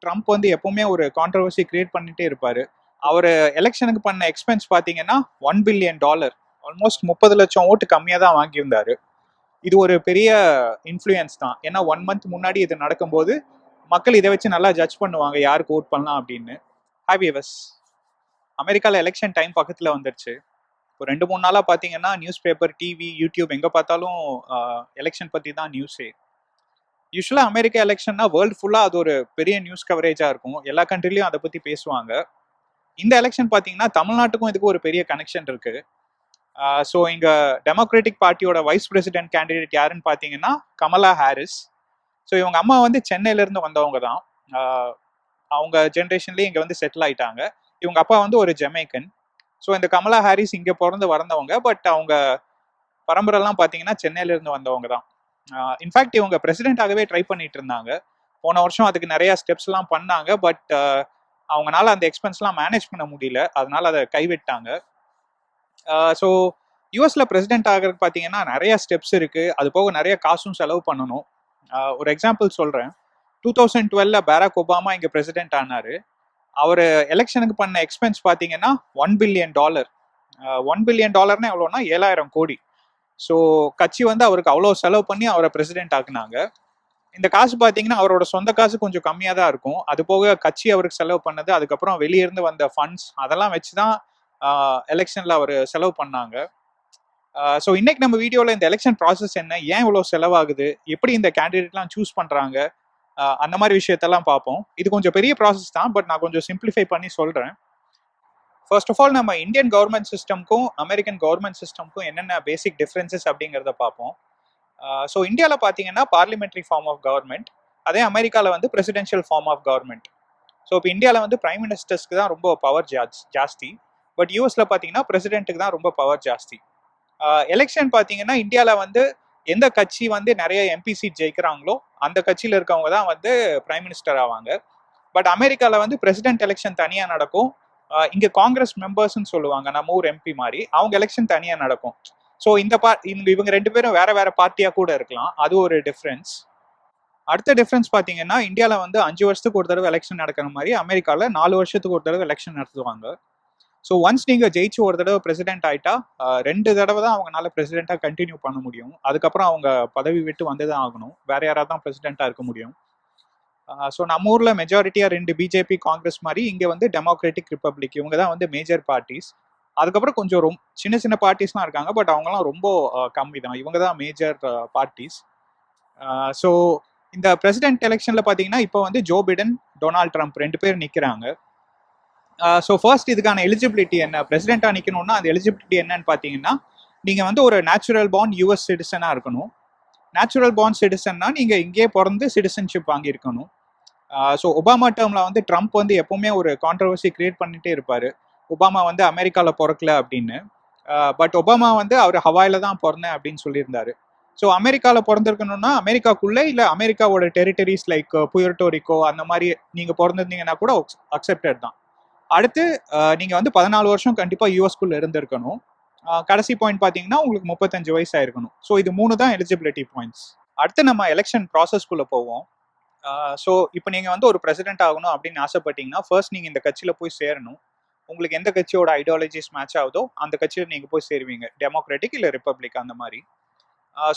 Trump வந்து எப்பவுமே ஒரு கான்ட்ரவர்சி கிரியேட் பண்ணிட்டே இருப்பாரு. அவர் எலெக்ஷனுக்கு பண்ண எக்ஸ்பென்ஸ் பார்த்தீங்கன்னா $1 பில்லியன், ஆல்மோஸ்ட் 30 லட்சம் ஓட்டு கம்மியாக தான் வாங்கியிருந்தாரு. இது ஒரு பெரிய இன்ஃப்ளூயன்ஸ் தான். ஏன்னா 1 மந்த் முன்னாடி இது நடக்கும்போது மக்கள் இதை வச்சு நல்லா ஜட்ஜ் பண்ணுவாங்க யாருக்கு ஓட் பண்ணலாம் அப்படின்னு. ஹேவியவஸ் அமெரிக்காவில் எலெக்ஷன் டைம் பக்கத்தில் வந்துருச்சு. இப்போ 2-3 நாளாக பார்த்தீங்கன்னா நியூஸ் பேப்பர், டிவி, யூடியூப் எங்கே பார்த்தாலும் எலெக்ஷன் பற்றி தான் நியூஸே. யூஸ்வலாக அமெரிக்கா எலெக்ஷன்னா வேர்ல்டு ஃபுல்லாக அது ஒரு பெரிய நியூஸ் கவரேஜாக இருக்கும். எல்லா கண்ட்ரிலையும் அதை பற்றி பேசுவாங்க. இந்த எலெக்ஷன் பார்த்தீங்கன்னா தமிழ்நாட்டுக்கும் இதுக்கு ஒரு பெரிய கனெக்ஷன் இருக்கு. ஸோ இங்கே டெமோக்ராட்டிக் பார்ட்டியோட வைஸ் பிரசிடென்ட் கேண்டிடேட் யாருன்னு பார்த்தீங்கன்னா கமலா ஹாரிஸ். ஸோ இவங்க அம்மா வந்து சென்னையிலேருந்து வந்தவங்க தான். அவங்க ஜென்ரேஷன்லேயே இங்கே வந்து செட்டில் ஆயிட்டாங்க. இவங்க அப்பா வந்து ஒரு ஜமைக்கன். ஸோ இந்த கமலா ஹாரிஸ் இங்கே பிறந்து வளர்ந்தவங்க. பட் அவங்க பரம்பரைலாம் பார்த்தீங்கன்னா சென்னையிலேருந்து வந்தவங்க தான். இன்ஃபேக்ட் இவங்க பிரசிடென்ட்டாகவே ட்ரை பண்ணிட்டு இருந்தாங்க. போன வருஷம் அதுக்கு நிறைய ஸ்டெப்ஸ்லாம் பண்ணாங்க. பட் அவங்களால அந்த எக்ஸ்பென்ஸ்லாம் மேனேஜ் பண்ண முடியல. அதனால அதை கைவிட்டாங்க. ஸோ யூஎஸ்ல பிரசிடென்ட் ஆகிறதுக்கு பார்த்தீங்கன்னா நிறைய ஸ்டெப்ஸ் இருக்கு. அது போக நிறைய காசும் செலவு பண்ணணும். ஒரு எக்ஸாம்பிள் சொல்றேன். 2012 பாராக் ஒபாமா இங்கே பிரசிடென்ட் ஆனாரு. அவர் எலெக்ஷனுக்கு பண்ண எக்ஸ்பென்ஸ் பார்த்தீங்கன்னா $1 பில்லியன். $1 பில்லியன் எவ்வளோன்னா 7,000 கோடி. ஸோ கட்சி வந்து அவருக்கு அவ்வளோ செலவு பண்ணி அவரை பிரசிடென்ட் ஆக்குனாங்க. இந்த காசு பார்த்தீங்கன்னா அவரோட சொந்த காசு கொஞ்சம் கம்மியாக தான் இருக்கும். அது போக கட்சி அவருக்கு செலவு பண்ணது, அதுக்கப்புறம் வெளியிருந்து வந்த ஃபண்ட்ஸ் அதெல்லாம் வச்சு தான் எலெக்ஷனில் அவர் செலவு பண்ணாங்க. ஸோ இன்னைக்கு நம்ம வீடியோவில் இந்த எலெக்ஷன் ப்ராசஸ் என்ன, ஏன் இவ்வளோ செலவாகுது, எப்படி இந்த கேண்டிடேட்லாம் சூஸ் பண்ணுறாங்க, அந்த மாதிரி விஷயத்தெல்லாம் பார்ப்போம். இது கொஞ்சம் பெரிய ப்ராசஸ் தான், பட் நான் கொஞ்சம் சிம்பிளிஃபை பண்ணி சொல்கிறேன். ஃபர்ஸ்ட் ஆஃப் ஆல் நம்ம இந்தியன் கவர்மெண்ட் சிஸ்டம்க்கும் அமெரிக்கன் கவர்மெண்ட் சிஸ்டம்க்கும் என்னென்ன பேசிக் டிஃப்ரென்சஸ் அப்படிங்கிறத பார்ப்போம். ஸோ இந்தியாவில் பார்த்தீங்கன்னா பார்லிமெண்ட்ரி ஃபார்ம் ஆஃப் கவர்மெண்ட், அதே அமெரிக்காவில் வந்து presidential form of government. So இப்போ இந்தியாவில் வந்து பிரைம் மினிஸ்டர்ஸ்க்கு தான் ரொம்ப பவர் ஜாஸ்தி. பட் யூஎஸ்ல பார்த்தீங்கன்னா பிரசிடென்ட்டுக்கு தான் ரொம்ப பவர் ஜாஸ்தி. எலெக்ஷன் பார்த்தீங்கன்னா இந்தியாவில் வந்து எந்த கட்சி வந்து நிறைய எம்பி சீட் ஜெயிக்கிறாங்களோ அந்த கட்சியில் இருக்கவங்க தான் வந்து பிரைம் மினிஸ்டர் ஆவாங்க. பட் அமெரிக்காவில் வந்து பிரசிடென்ட் எலெக்ஷன் தனியாக நடக்கும். இங்கே காங்கிரஸ் மெம்பர்ஸ்ன்னு சொல்லுவாங்க, நம்ம ஊர் எம்பி மாதிரி, அவங்க எலெக்ஷன் தனியாக நடக்கும். ஸோ இவங்க 2 பேரும் வேற வேற பார்ட்டியாக கூட இருக்கலாம். அது ஒரு டிஃப்ரென்ஸ். அடுத்த டிஃப்ரென்ஸ் பார்த்தீங்கன்னா இந்தியாவில் வந்து 5 வருஷத்துக்கு ஒரு தடவை எலெக்ஷன் நடக்கிற மாதிரி அமெரிக்காவில் 4 வருஷத்துக்கு ஒரு தடவை எலெக்ஷன் நடத்துவாங்க. ஸோ ஒன்ஸ் நீங்கள் ஜெயிச்சு ஒரு தடவை பிரசிடென்ட் ஆகிட்டா 2 தடவை தான் அவங்களால பிரசிடென்ட்டாக கண்டினியூ பண்ண முடியும். அதுக்கப்புறம் அவங்க பதவி விட்டு வந்து தான் ஆகணும். வேற யாராவது தான் பிரசிடென்ட்டாக இருக்க முடியும். ஸோ நம்ம ஊரில் மெஜாரிட்டியாக 2 பிஜேபி காங்கிரஸ் மாதிரி இங்கே வந்து டெமோக்ராட்டிக் ரிப்பப்ளிக், இவங்க தான் வந்து மேஜர் பார்ட்டிஸ். அதுக்கப்புறம் கொஞ்சம் சின்ன சின்ன பார்ட்டிஸ்லாம் இருக்காங்க, பட் அவங்கலாம் ரொம்ப கம்மி தான். இவங்க தான் மேஜர் பார்ட்டிஸ். ஸோ இந்த பிரசிடென்ட் எலெக்ஷனில் பார்த்தீங்கன்னா இப்போ வந்து ஜோ பிடன், டொனால்ட் ட்ரம்ப் 2 பேர் நிற்கிறாங்க. ஸோ ஃபர்ஸ்ட் இதுக்கான எலிஜிபிலிட்டி என்ன, பிரசிடென்ட்டாக நிற்கணும்னா அந்த எலிஜிபிலிட்டி என்னன்னு பார்த்தீங்கன்னா நீங்கள் வந்து ஒரு நேச்சுரல் பார்ன் யூஎஸ் சிட்டிசனாக இருக்கணும். நேச்சுரல் பார்ன் சிட்டிசன்னா நீங்கள் இங்கே பிறந்து சிட்டிசன்ஷிப் வாங்கியிருக்கணும். ஸோ ஒபாமா டேர்மில் வந்து ட்ரம்ப் வந்து எப்போவுமே ஒரு கான்ட்ரவர்சி கிரியேட் பண்ணிகிட்டே இருப்பார். ஒபாமா வந்து அமெரிக்காவில் பிறக்கல அப்படின்னு. பட் ஒபாமா வந்து அவர் ஹவாயில் தான் பிறந்தேன் அப்படின்னு சொல்லியிருந்தாரு. ஸோ அமெரிக்காவில் பிறந்திருக்கணும்னா அமெரிக்காக்குள்ளே இல்லை அமெரிக்காவோட டெரிட்டரிஸ் லைக் புயர்டோரிக்கோ அந்த மாதிரி நீங்கள் பிறந்திருந்தீங்கன்னா கூட அக்செப்டட் தான். அடுத்து நீங்கள் வந்து 14 வருஷம் கண்டிப்பாக யூஎஸ்குள்ளே இருந்திருக்கணும். கடைசி பாயிண்ட் பார்த்தீங்கன்னா உங்களுக்கு 35 வயசு ஆயிருக்கணும். ஸோ இது 3 தான் எலிஜிபிலிட்டி பாயிண்ட்ஸ். அடுத்து நம்ம எலெக்ஷன் ப்ராசஸ்க்குள்ளே போவோம். ஸோ இப்போ நீங்கள் வந்து ஒரு பிரசிடென்ட் ஆகணும் அப்படின்னு ஆசைப்பட்டீங்கன்னா ஃபர்ஸ்ட் நீங்கள் இந்த கட்சியில் போய் சேரணும். உங்களுக்கு எந்த கட்சியோட ஐடியாலஜிஸ் மேட்ச் ஆகுதோ அந்த கட்சியில் நீங்கள் போய் சேருவீங்க, டெமோக்ராட்டிக் இல்லை ரிப்பப்ளிக் அந்த மாதிரி.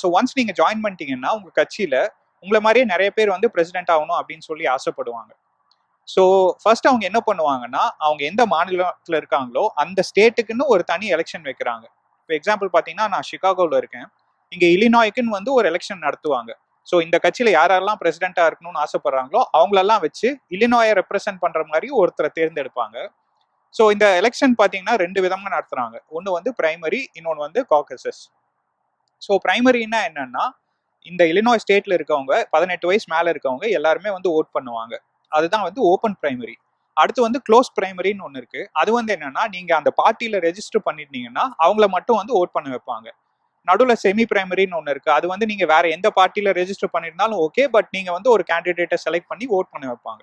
ஸோ ஒன்ஸ் நீங்கள் ஜாயின் பண்ணிட்டீங்கன்னா உங்கள் கட்சியில் உங்களை மாதிரியே நிறைய பேர் வந்து பிரசிடென்ட் ஆகணும் அப்படின்னு சொல்லி ஆசைப்படுவாங்க. ஸோ ஃபர்ஸ்ட் அவங்க என்ன பண்ணுவாங்கன்னா அவங்க எந்த மாநிலத்தில் இருக்காங்களோ அந்த ஸ்டேட்டுக்குன்னு ஒரு தனி எலெக்ஷன் வைக்கிறாங்க. இப்போ எக்ஸாம்பிள் பார்த்தீங்கன்னா நான் சிகாகோவில் இருக்கேன். இங்கே இலினாய்க்குன்னு வந்து ஒரு எலெக்ஷன் நடத்துவாங்க. ஸோ இந்த கட்சியில் யாரெல்லாம் பிரசிடென்ட்டாக இருக்கணும்னு ஆசைப்படுறாங்களோ அவங்களெல்லாம் வச்சு இலினாயை ரெப்ரசென்ட் பண்ணுற மாதிரி ஒருத்தரை தேர்ந்தெடுப்பாங்க. ஸோ இந்த எலெக்ஷன் பார்த்தீங்கன்னா 2 விதமாக நடத்துகிறாங்க. ஒன்று வந்து பிரைமரி, இன்னொன்று வந்து காக்கசஸ். ஸோ பிரைமரின்னா என்னன்னா இந்த இலினாய் ஸ்டேட்டில் இருக்கவங்க 18 வயசு மேலே இருக்கவங்க எல்லாருமே வந்து ஓட் பண்ணுவாங்க. அதுதான் வந்து ஓப்பன் பிரைமரி. அடுத்து வந்து க்ளோஸ் பிரைமரின்னு ஒன்று இருக்கு. அது வந்து என்னன்னா நீங்க அந்த பார்ட்டியில ரெஜிஸ்டர் பண்ணிருந்தீங்கன்னா அவங்கள மட்டும் வந்து ஓட் பண்ண வைப்பாங்க. நடுவில் செமி பிரைமரின்னு ஒன்று இருக்கு. அது வந்து நீங்க வேற எந்த பார்ட்டியில ரெஜிஸ்டர் பண்ணியிருந்தாலும் ஓகே, பட் நீங்க வந்து ஒரு கேண்டிடேட்டை செலக்ட் பண்ணி ஓட் பண்ண வைப்பாங்க.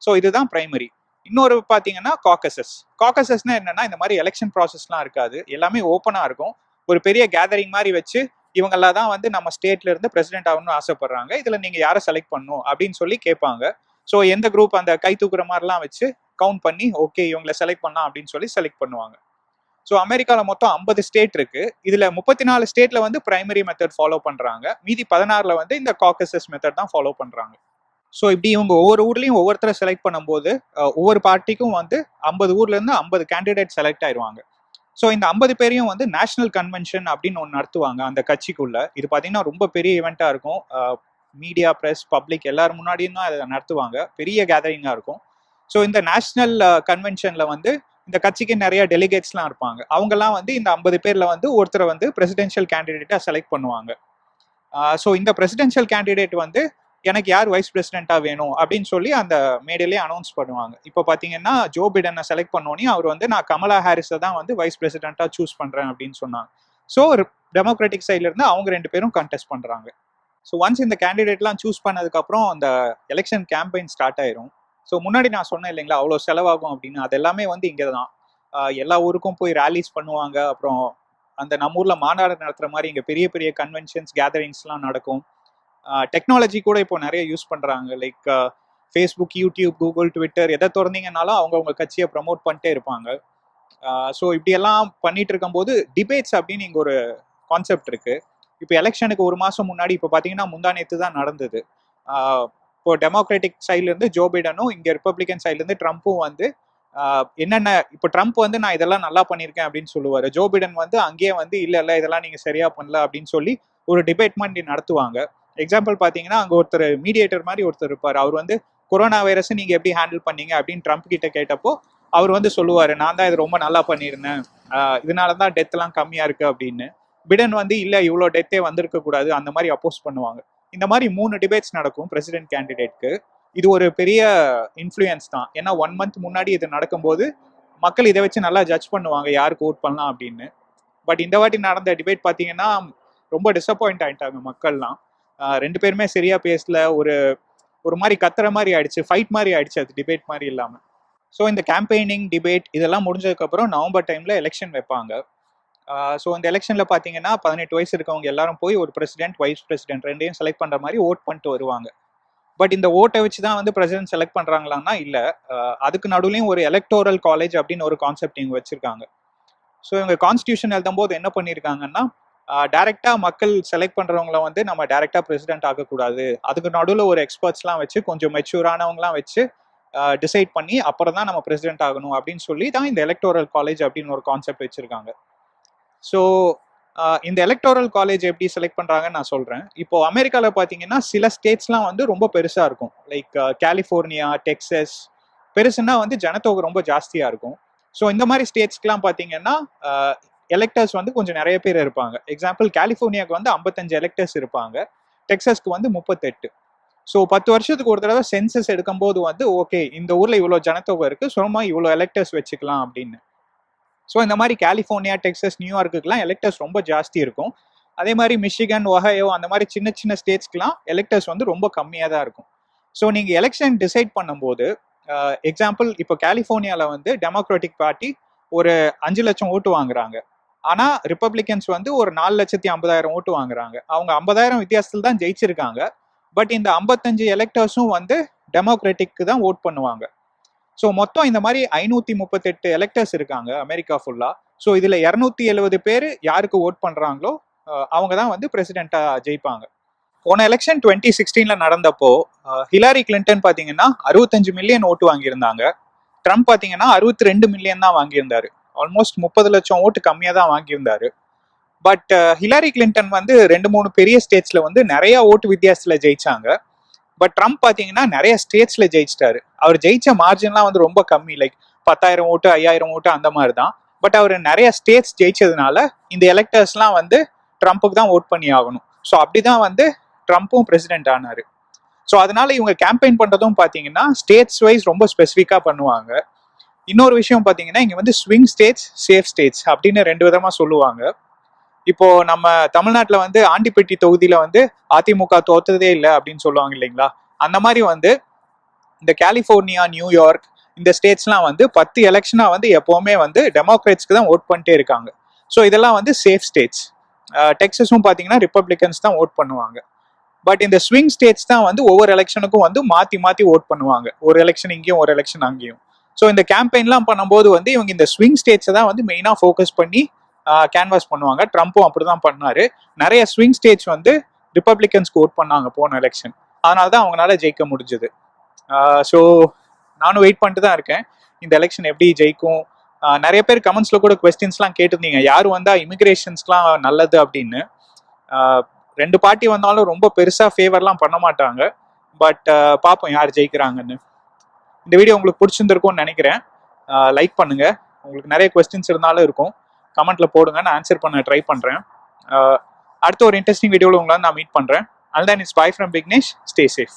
ஸோ இதுதான் பிரைமரி. இன்னொரு பார்த்தீங்கன்னா காக்கசஸ்னா என்னன்னா இந்த மாதிரி எலெக்ஷன் ப்ராசஸ்லாம் இருக்காது, எல்லாமே ஓப்பனாக இருக்கும். ஒரு பெரிய கேதரிங் மாதிரி வச்சு இவங்கெல்லாம் தான் வந்து நம்ம ஸ்டேட்ல இருந்து பிரசிடென்ட் ஆகணும்னு ஆசைப்படுறாங்க, இதுல நீங்க யாரை செலக்ட் பண்ணணும் அப்படின்னு சொல்லி கேட்பாங்க. ஸோ எந்த குரூப் அந்த கை தூக்குற மாதிரிலாம் வச்சு கவுண்ட் பண்ணி ஓகே இவங்களை செலக்ட் பண்ணலாம் அப்படின்னு சொல்லி செலக்ட் பண்ணுவாங்க. ஸோ அமெரிக்காவில் மொத்தம் 50 ஸ்டேட் இருக்கு. இதுல 34 ஸ்டேட்ல வந்து பிரைமரி மெத்தட் ஃபாலோ பண்றாங்க. மீதி 16ல வந்து இந்த காக்கசஸ் மெத்தட் தான் ஃபாலோ பண்றாங்க. ஸோ இப்படி இவங்க ஒவ்வொரு ஊர்லயும் ஒவ்வொருத்தரை செலக்ட் பண்ணும்போது ஒவ்வொரு பார்ட்டிக்கும் வந்து 50 ஊர்ல இருந்து 50 கேண்டிடேட் செலக்ட் ஆயிடுவாங்க. ஸோ இந்த 50 பேரையும் வந்து நேஷனல் கன்வென்ஷன் அப்படின்னு ஒன்று நடத்துவாங்க அந்த கட்சிக்குள்ள. இது பார்த்தீங்கன்னா ரொம்ப பெரிய ஈவெண்ட்டாக இருக்கும். மீடியா, ப்ரெஸ், பப்ளிக் எல்லாரும் முன்னாடியும் தான் அதை நடத்துவாங்க. பெரிய கேதரிங்காக இருக்கும். ஸோ இந்த நேஷனல் கன்வென்ஷனில் வந்து இந்த கட்சிக்கு நிறைய டெலிகேட்ஸ்லாம் இருப்பாங்க. அவங்கெல்லாம் வந்து இந்த 50 பேரில் வந்து ஒருத்தரை வந்து பிரசிடென்ஷியல் கேண்டிடேட்டாக செலக்ட் பண்ணுவாங்க. ஸோ இந்த பிரசிடென்ஷியல் கேண்டிடேட் வந்து எனக்கு யார் வைஸ் பிரசிடென்ட்டாக வேணும் அப்படின்னு சொல்லி அந்த மேடையிலே அனௌன்ஸ் பண்ணுவாங்க. இப்போ பார்த்தீங்கன்னா ஜோ பிடனை செலக்ட் பண்ணோன்னே அவர் வந்து நான் கமலா ஹாரிஸை தான் வந்து வைஸ் பிரசிடென்ட்டாக சூஸ் பண்ணுறேன் அப்படின்னு சொன்னாங்க. ஸோ டெமோக்ராட்டிக் சைட்ல இருந்து அவங்க 2 பேரும் கண்டெஸ்ட் பண்ணுறாங்க. ஸோ ஒன்ஸ் இந்த கேண்டிடேட்லாம் சூஸ் பண்ணதுக்கப்புறம் அந்த எலெக்ஷன் கேம்பெயின் ஸ்டார்ட் ஆயிரும். ஸோ முன்னாடி நான் சொன்னேன் இல்லைங்களா அவ்வளோ செலவாகும் அப்படின்னு, அது எல்லாமே வந்து இங்கே தான். எல்லா ஊருக்கும் போய் ரேலிஸ் பண்ணுவாங்க. அப்புறம் அந்த நம்ம ஊரில் மாநாடு நடத்துகிற மாதிரி இங்கே பெரிய பெரிய கன்வென்ஷன்ஸ், கேதரிங்ஸ்லாம் நடக்கும். டெக்னாலஜி கூட இப்போ நிறைய யூஸ் பண்ணுறாங்க. Like Facebook, YouTube, Google, Twitter எதை திறந்தீங்கன்னாலும் அவங்க கட்சியை ப்ரமோட் பண்ணிட்டே இருப்பாங்க. ஸோ இப்படியெல்லாம் பண்ணிட்டு இருக்கும்போது டிபேட்ஸ் அப்படின்னு இங்கே ஒரு கான்செப்ட் இருக்கு. இப்போ எலெக்ஷனுக்கு ஒரு மாதம் முன்னாடி இப்போ பார்த்தீங்கன்னா முந்தா நேற்று தான் நடந்தது. இப்போ டெமோக்ராட்டிக் சைட்லேருந்து ஜோ பைடனும் இங்கே ரிப்பப்ளிகன் சைட்லேருந்து ட்ரம்ப்பும் வந்து என்னென்ன இப்போ ட்ரம்ப் வந்து நான் இதெல்லாம் நல்லா பண்ணியிருக்கேன் அப்படின்னு சொல்லுவார். ஜோ பைடன் வந்து அங்கேயே வந்து இல்லை இதெல்லாம் நீங்கள் சரியா பண்ணல அப்படின்னு சொல்லி ஒரு டிபேட் மாதிரி நடத்துவாங்க. எக்ஸாம்பிள் பார்த்தீங்கன்னா அங்கே ஒருத்தர் மீடியேட்டர் மாதிரி ஒருத்தர் இருப்பார். அவர் வந்து கொரோனா வைரஸ் நீங்கள் எப்படி ஹேண்டில் பண்ணீங்க அப்படின்னு ட்ரம்ப் கிட்ட கேட்டப்போ அவர் வந்து சொல்லுவார், நான் தான் இது ரொம்ப நல்லா பண்ணியிருந்தேன், இதனால தான் டெத்லாம் கம்மியாக இருக்குது அப்படின்னு. பிடன் வந்து இல்லை இவ்வளோ டெத்தே வந்திருக்க கூடாது அந்த மாதிரி அப்போஸ் பண்ணுவாங்க. இந்த மாதிரி 3 டிபேட்ஸ் நடக்கும் பிரசிடென்ட் கேண்டிடேட்க்கு. இது ஒரு பெரிய இன்ஃப்ளூயன்ஸ் தான். ஏன்னா 1 மந்த் முன்னாடி இது நடக்கும்போது மக்கள் இதை வச்சு நல்லா ஜட்ஜ் பண்ணுவாங்க யாருக்கு ஓட் பண்ணலாம் அப்படின்னு. பட் இந்த வாட்டி நடந்த டிபேட் பார்த்தீங்கன்னா ரொம்ப டிசப்பாயிண்ட் ஆகிட்டாங்க மக்கள்லாம். 2 பேருமே சரியா பேசல. ஒரு மாதிரி கத்துற மாதிரி ஆயிடுச்சு, ஃபைட் மாதிரி ஆயிடுச்சு, அது டிபேட் மாதிரி இல்லாமல். ஸோ இந்த கேம்பெயினிங், டிபேட் இதெல்லாம் முடிஞ்சதுக்கப்புறம் நவம்பர் டைமில் எலெக்ஷன் வைப்பாங்க. ஸோ இந்த எலெக்ஷனில் பார்த்தீங்கன்னா 18 வயசு இருக்கவங்க எல்லாரும் போய் ஒரு பிரசிடென்ட், வைஸ் பிரசிடென்ட் 2யும் செலக்ட் பண்ணுற மாதிரி ஓட் பண்ணிட்டு வருவாங்க. பட் இந்த ஓட்டை வச்சு தான் வந்து பிரசிடென்ட் செலக்ட் பண்ணுறாங்களான்னா இல்லை. அதுக்கு நடுவுலையும் ஒரு எலக்டோரல் காலேஜ் அப்படின்னு ஒரு கான்செப்ட் இங்கே வச்சுருக்காங்க. ஸோ இவங்க கான்ஸ்டியூஷன் எழுதும் போது என்ன பண்ணியிருக்காங்கன்னா டைரெக்டாக மக்கள் செலக்ட் பண்ணுறவங்கள வந்து நம்ம டைரெக்டாக பிரசிடென்ட் ஆகக்கூடாது, அதுக்கு நடுவில் ஒரு எக்ஸ்பர்ட்ஸ்லாம் வச்சு கொஞ்சம் மெச்சூரானவங்களாம் வச்சு டிசைட் பண்ணி அப்புறம் தான் நம்ம பிரசிடென்ட் ஆகணும் அப்படின்னு சொல்லி தான் இந்த எலக்டோரல் காலேஜ் அப்படின்னு ஒரு கான்செப்ட் வச்சுருக்காங்க. ஸோ இந்த எலக்டோரல் காலேஜ் எப்படி செலக்ட் பண்ணுறாங்கன்னு நான் சொல்கிறேன். இப்போ அமெரிக்காவில் பார்த்தீங்கன்னா சில ஸ்டேட்ஸ்லாம் வந்து ரொம்ப பெருசாக இருக்கும். லைக் கலிஃபோர்னியா, டெக்ஸஸ் பெருசுன்னா வந்து ஜனத்தொகை ரொம்ப ஜாஸ்தியாக இருக்கும். ஸோ இந்த மாதிரி ஸ்டேட்ஸ்க்குலாம் பார்த்தீங்கன்னா எலெக்டர்ஸ் வந்து கொஞ்சம் நிறைய பேர் இருப்பாங்க. எக்ஸாம்பிள் கலிஃபோர்னியாவுக்கு வந்து 55 எலெக்டர்ஸ் இருப்பாங்க, டெக்ஸஸ்க்கு வந்து 38. ஸோ 10 வருஷத்துக்கு ஒரு தடவை சென்சஸ் எடுக்கும்போது வந்து ஓகே இந்த ஊரில் இவ்வளோ ஜனத்தொகை இருக்குது, சும்மா இவ்வளோ எலெக்டர்ஸ் வச்சுக்கலாம் அப்படின்னு. ஸோ இந்த மாதிரி கலிஃபோர்னியா, டெக்ஸஸ், நியூயார்க்குலாம் எலெக்டர்ஸ் ரொம்ப ஜாஸ்தி இருக்கும். அதே மாதிரி மிஷிகன், ஒஹையோ அந்த மாதிரி சின்ன சின்ன ஸ்டேட்ஸ்க்குலாம் எலெக்டர்ஸ் வந்து ரொம்ப கம்மியாக தான் இருக்கும். ஸோ நீங்கள் எலெக்ஷன் டிசைட் பண்ணும்போது எக்ஸாம்பிள் இப்போ கலிஃபோர்னியாவில் வந்து டெமோக்ராட்டிக் பார்ட்டி ஒரு 5 லட்சம் ஓட்டு வாங்குறாங்க. ஆனால் ரிப்பப்ளிகன்ஸ் வந்து ஒரு 4,50,000 ஓட்டு வாங்குறாங்க. அவங்க 50,000 வித்தியாசத்தில் தான் ஜெயிச்சிருக்காங்க. பட் இந்த 55 எலெக்டர்ஸும் வந்து டெமோக்ராட்டிக்கு தான் ஓட் பண்ணுவாங்க. ஸோ மொத்தம் இந்த மாதிரி 538 எலெக்டர்ஸ் இருக்காங்க அமெரிக்கா ஃபுல்லாக. ஸோ இதில் 270 பேர் யாருக்கு ஓட் பண்ணுறாங்களோ அவங்க தான் வந்து பிரசிடெண்ட்டாக ஜெயிப்பாங்க. போன எலெக்ஷன் 2016 நடந்தப்போ ஹிலாரி கிளின்டன் பார்த்தீங்கன்னா 65 மில்லியன் ஓட்டு வாங்கியிருந்தாங்க. ட்ரம்ப் பார்த்தீங்கன்னா 62 மில்லியன் தான் வாங்கியிருந்தாரு. ஆல்மோஸ்ட் 30 லட்சம் ஓட்டு கம்மியாக தான் வாங்கியிருந்தாரு. பட் ஹிலாரி கிளின்டன் வந்து 2-3 பெரிய ஸ்டேட்ஸில் வந்து நிறைய ஓட்டு வித்தியாசத்தில் ஜெயிச்சாங்க. பட் ட்ரம்ப் பார்த்தீங்கன்னா நிறைய ஸ்டேட்ஸில் ஜெயிச்சிட்டாரு. அவர் ஜெயிச்ச மார்ஜின்லாம் வந்து ரொம்ப கம்மி, லைக் 10,000 ஓட்டு, 5,000 ஓட்டு அந்த மாதிரி தான். பட் அவர் நிறைய ஸ்டேட்ஸ் ஜெயிச்சதுனால இந்த எலெக்டர்ஸ்லாம் வந்து ட்ரம்ப்புக்கு தான் ஓட் பண்ணி ஆகணும். ஸோ அப்படிதான் வந்து ட்ரம்ப்பும் பிரசிடென்ட் ஆனார். ஸோ அதனால இவங்க கேம்பெயின் பண்ணுறதும் பார்த்தீங்கன்னா ஸ்டேட்ஸ் வைஸ் ரொம்ப ஸ்பெசிஃபிக்காக பண்ணுவாங்க. இன்னொரு விஷயம் பார்த்தீங்கன்னா இங்கே வந்து ஸ்விங் ஸ்டேட்ஸ், சேஃப் ஸ்டேட்ஸ் அப்படின்னு 2 விதமாக சொல்லுவாங்க. இப்போ நம்ம தமிழ்நாட்டில் வந்து ஆண்டிப்பட்டி தொகுதியில் வந்து அதிமுக தோத்ததே இல்லை அப்படின்னு சொல்லுவாங்க இல்லைங்களா, அந்த மாதிரி வந்து இந்த கலிஃபோர்னியா, நியூயார்க் இந்த ஸ்டேட்ஸ்லாம் வந்து 10 எலெக்ஷனாக வந்து எப்போவுமே வந்து டெமோக்ராட்ஸ்க்கு தான் ஓட் பண்ணிட்டே இருக்காங்க. ஸோ இதெல்லாம் வந்து சேஃப் ஸ்டேட்ஸ். டெக்ஸஸும் பார்த்தீங்கன்னா ரிப்பப்ளிகன்ஸ் தான் ஓட் பண்ணுவாங்க. பட் இந்த ஸ்விங் ஸ்டேட்ஸ் தான் வந்து ஒவ்வொரு எலெக்ஷனுக்கும் வந்து மாற்றி மாற்றி ஓட் பண்ணுவாங்க, ஒரு எலெக்ஷன் இங்கேயும் ஒரு எலெக்ஷன் அங்கேயும். ஸோ இந்த கேம்பெயின்லாம் பண்ணும்போது வந்து இவங்க இந்த ஸ்விங் ஸ்டேட்ஸை தான் வந்து மெயினாக ஃபோக்கஸ் பண்ணி கேன்வாஸ் பண்ணுவாங்க. ட்ரம்ப்பும் அப்படிதான் பண்ணாரு. நிறைய ஸ்விங் ஸ்டேட்ஸ் வந்து ரிப்பப்ளிகன்ஸ்க்கு ஓட் பண்ணாங்க போன எலெக்ஷன், அதனால தான் அவங்களால ஜெயிக்க முடிஞ்சது. ஸோ நானும் வெயிட் பண்ணிட்டு தான் இருக்கேன் இந்த எலெக்ஷன் எப்படி ஜெயிக்கும். நிறைய பேர் கமெண்ட்ஸ்ல கூட கொஸ்டின்ஸ்லாம் கேட்டிருந்தீங்க, யார் வந்தா இமிகிரேஷன்ஸ்லாம் நல்லது அப்படின்னு. ரெண்டு பார்ட்டி வந்தாலும் ரொம்ப பெருசா ஃபேவர்லாம் பண்ண மாட்டாங்க. பட் பார்ப்போம் யார் ஜெயிக்கிறாங்கன்னு. இந்த வீடியோ உங்களுக்கு பிடிச்சிருந்திருக்கும்னு நினைக்கிறேன். லைக் பண்ணுங்க. உங்களுக்கு நிறைய கொஸ்டின்ஸ் இருந்தாலும் இருக்கும், கமெண்ட்ல போடுங்க, நான் ஆன்சர் பண்ண ட்ரை பண்றேன். அடுத்த ஒரு இன்ட்ரெஸ்டிங் வீடியோவில் உங்களை நான் மீட் பண்றேன். And then it's by from Vignesh. Stay safe.